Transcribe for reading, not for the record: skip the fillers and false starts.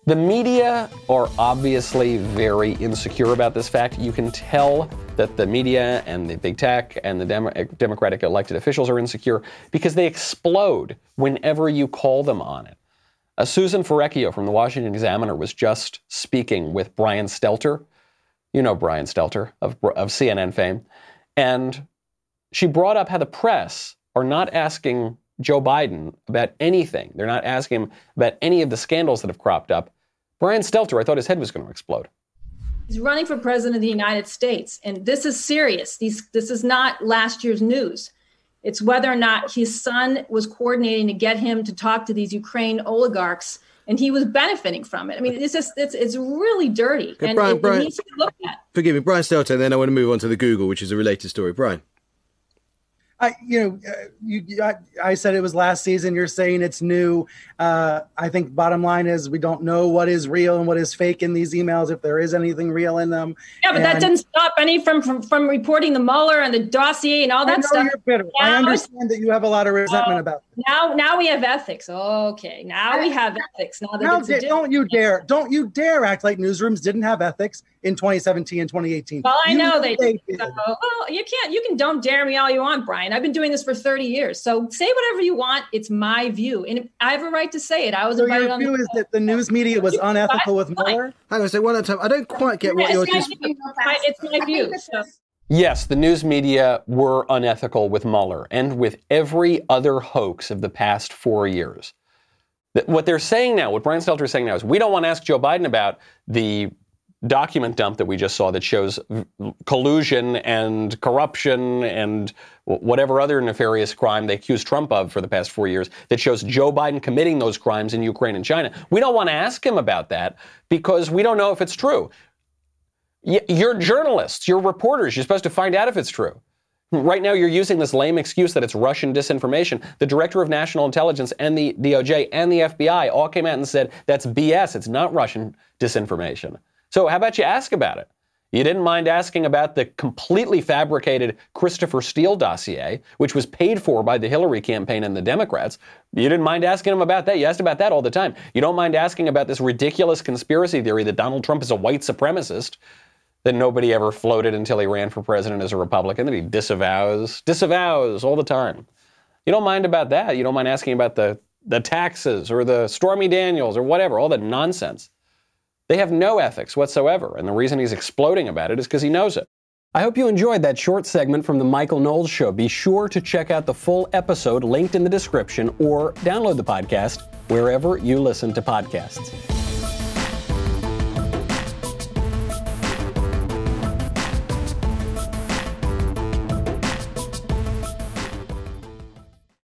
The media are obviously very insecure about this fact. You can tell that the media and the big tech and the Democratic elected officials are insecure because they explode whenever you call them on it. Susan Ferrechio from the Washington Examiner was just speaking with Brian Stelter. You know Brian Stelter of CNN fame. And she brought up how the press are not asking Joe Biden about anything. They're not asking him about any of the scandals that have cropped up. Brian Stelter, I thought his head was going to explode. He's running for president of the United States, and this is serious. This is not last year's news. It's whether or not his son was coordinating to get him to talk to these Ukraine oligarchs, and he was benefiting from it. I mean, it's really dirty, okay, and Brian, it needs to be looked at. Forgive me, Brian Stelter, and then I want to move on to the Google, which is a related story. Brian. I said it was last season. You're saying it's new. I think bottom line is we don't know what is real and what is fake in these emails, if there is anything real in them. Yeah, but that didn't stop any from reporting the Mueller and the dossier and all that stuff. You're bitter. I understand that you have a lot of resentment about it. Now we have ethics. Okay, now we have ethics. Don't you dare act like newsrooms didn't have ethics in 2017 and 2018. Well, I know they did. So, well, you can don't dare me all you want, Brian. I've been doing this for 30 years. So say whatever you want. It's my view. And I have a right to say it. I was invited on the view is that the news media was unethical with Mueller? Hang on a second, one at a time. I don't quite get what you're just... It's my view. So. Yes, the news media were unethical with Mueller and with every other hoax of the past 4 years. What they're saying now, what Brian Stelter is saying now is we don't want to ask Joe Biden about the document dump that we just saw that shows collusion and corruption and whatever other nefarious crime they accused Trump of for the past 4 years that shows Joe Biden committing those crimes in Ukraine and China. We don't want to ask him about that because we don't know if it's true. You're journalists, you're reporters, you're supposed to find out if it's true. Right now you're using this lame excuse that it's Russian disinformation. The Director of National Intelligence and the DOJ and the FBI all came out and said that's BS, it's not Russian disinformation. So how about you ask about it? You didn't mind asking about the completely fabricated Christopher Steele dossier, which was paid for by the Hillary campaign and the Democrats. You didn't mind asking him about that. You asked about that all the time. You don't mind asking about this ridiculous conspiracy theory that Donald Trump is a white supremacist that nobody ever floated until he ran for president as a Republican, that he disavows all the time. You don't mind about that. You don't mind asking about the taxes or the Stormy Daniels or whatever, all that nonsense. They have no ethics whatsoever, and the reason he's exploding about it is because he knows it. I hope you enjoyed that short segment from the Michael Knowles Show. Be sure to check out the full episode linked in the description or download the podcast wherever you listen to podcasts.